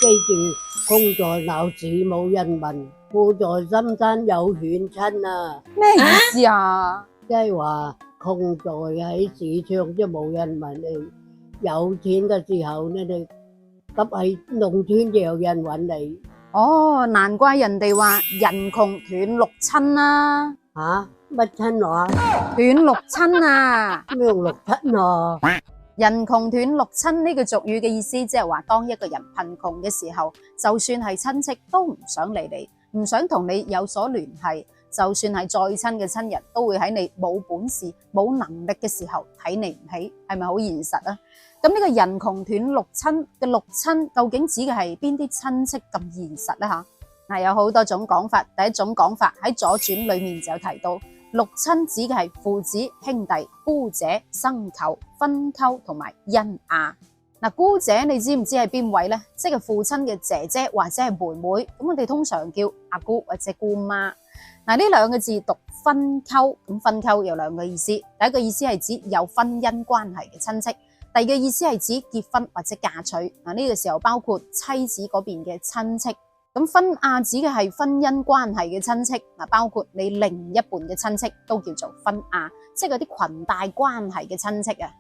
住，空在鬧市冇人聞，富在深山有遠親啊！咩意思啊？即係話窮在喺市場即係冇人問你，有錢嘅時候呢，你急喺農村就有人揾你。哦，難怪人哋話人窮斷六親啦。嚇乜親話？斷六親啊！咩用六親啊？人窮斷六親呢句俗語嘅意思，即係話當一個人貧窮嘅時候，就算係親戚都唔想理你，唔想同你有所聯繫。就算係再親嘅親人，都會喺你冇本事、冇能力嘅時候睇你唔起，係咪好現實啊？咁呢個人窮斷六親嘅六親，究竟指嘅係邊啲親戚咁現實呢？吓，有好多種講法。第一種講法喺《左傳》裏面就有提到，六親指嘅係父子、兄弟、姑姐、甥舅、分溝同埋姻亞。姑姐你知唔知係邊位呢？即係父親嘅姐姐或者係妹妹，咁我哋通常叫阿姑或者姑媽。呢兩個字讀分溝，咁分溝有兩個意思。第一個意思係指有婚姻關係嘅親戚，第二個意思係指結婚或者嫁娶。呢個時候包括妻子嗰邊嘅親戚。咁分亞指嘅係婚姻關係嘅親戚，包括你另一半嘅親戚都叫做分亞，即係嗰啲裙帶關係嘅親戚啊。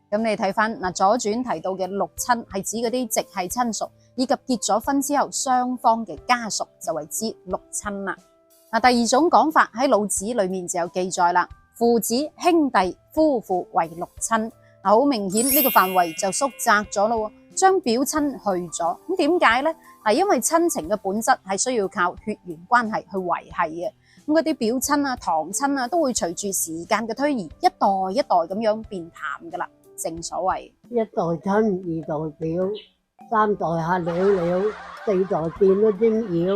咁你睇翻左傳提到嘅六親係指嗰啲直系親屬，以及結咗婚之後雙方嘅家屬就為之六親啦。第二種講法喺老子裏面就有記載啦，父子、兄弟、夫婦為六親。好明顯呢個範圍就縮窄咗咯，將表親去咗。咁點解呢？因為親情嘅本質係需要靠血緣關係去維繫嘅。咁嗰啲表親啊、堂親啊，都會隨住時間嘅推移，一代一代咁樣變淡噶啦。正所謂一代親，二代表，三代下了了，四代變咗精妖。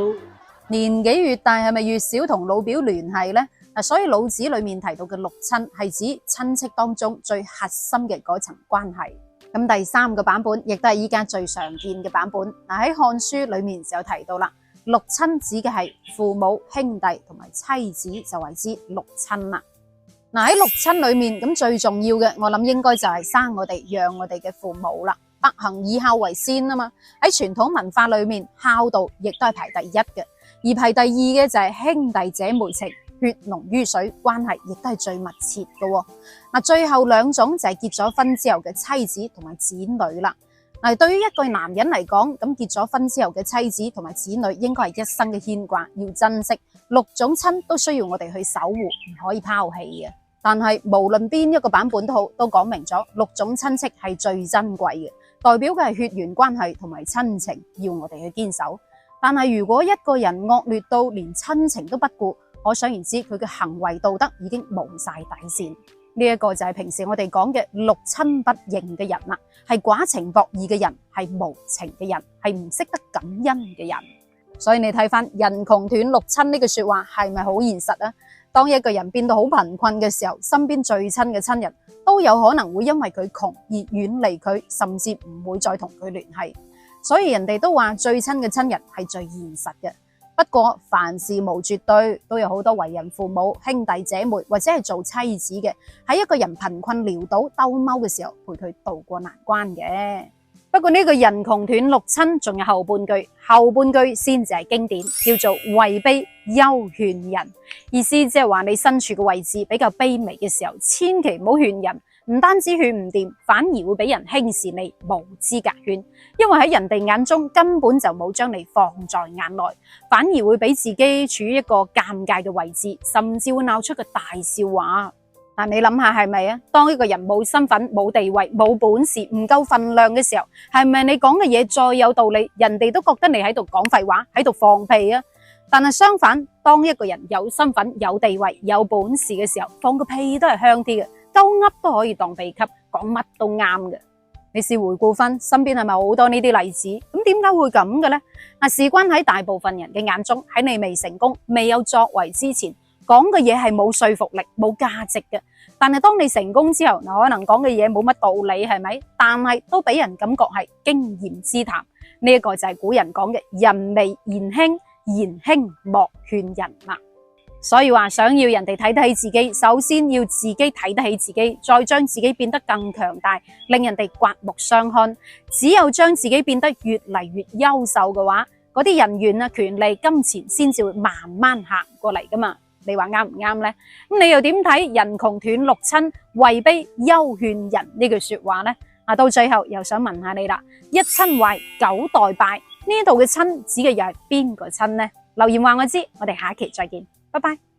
年紀越大，係咪越少同老表聯繫呢？所以老子裏面提到嘅六親係指親戚當中最核心嘅嗰層關係。咁第三個版本亦都係依家最常見嘅版本。喺《漢書》裏面就有提到啦，六親指嘅係父母、兄弟同埋妻子就為之六親啦。喺六親裏面，咁最重要嘅，我諗應該就係生我哋、養我哋嘅父母啦。百行以孝為先啊嘛。喺傳統文化裏面，孝道亦都係排第一嘅。而排第二嘅就係兄弟姐妹情，血濃於水，關係亦都係最密切嘅。最後兩種就係結咗婚之後嘅妻子同埋子女啦。對於一個男人嚟講，咁結咗婚之後嘅妻子同埋子女應該係一生嘅牽掛，要珍惜。六種親都需要我哋去守護，唔可以拋棄嘅。但係無論邊一個版本都好，都講明咗六種親戚係最珍貴嘅，代表嘅係血緣關係同埋親情，要我哋去堅守。但係如果一個人惡劣到連親情都不顧，可想而知佢嘅行為道德已經冇晒底線。呢一個就係平時我哋講嘅六親不認嘅人啦，係寡情薄義嘅人，係無情嘅人，係唔識得感恩嘅人。所以你睇翻人窮斷六親呢句說話係咪好現實啊？當一個人變到好貧困嘅時候，身邊最親嘅親人都有可能會因為佢窮而遠離佢，甚至唔會再同佢聯繫。所以人哋都話最親嘅親人係最現實嘅。不過凡事無絕對，都有好多為人父母、兄弟姐妹或者係做妻子嘅，喺一個人貧困潦倒兜踎嘅時候，陪佢渡過難關嘅。不過呢個人窮斷六親仲有後半句，後半句先至係經典，叫做位卑休勸人。意思即係話你身處嘅位置比較卑微嘅時候，千祈唔好勸人。唔單止勸唔掂，反而會俾人輕視你，冇資格勸，因為喺人哋眼中根本就冇將你放在眼內，反而會俾自己處於一個尷尬嘅位置，甚至會鬧出個大笑話。但你諗下係咪啊？當一個人冇身份、冇地位、冇本事、唔夠分量嘅時候，係咪你講嘅嘢再有道理，人哋都覺得你喺度講廢話，喺度放屁啊？但係相反，當一個人有身份、有地位、有本事嘅時候，放個屁都係香啲嘅。鳩噏都可以當秘笈，講乜都啱嘅。你試回顧翻身邊係咪好多呢啲例子？咁點解會咁嘅呢？事關喺大部分人嘅眼中，喺你未成功、未有作為之前，講嘅嘢係冇說服力、冇價值嘅。但係當你成功之後，可能講嘅嘢冇乜道理，係咪？但係都俾人感覺係經驗之談。呢一個就係古人講嘅人微言輕，言輕莫勸人啦。所以話想要人哋睇得起自己，首先要自己睇得起自己，再將自己變得更強大，令人哋刮目相看。只有將自己變得越嚟越優秀嘅話，嗰啲人緣啊、權利、金錢先至會慢慢行過嚟噶嘛。你話啱唔啱呢？咁你又點睇人窮斷六親，位卑休勸人呢句說話呢？到最後又想問下你啦，一親壞，九代敗，呢度嘅親指嘅又係邊個親呢？留言話我知，我哋下一期再見，拜拜。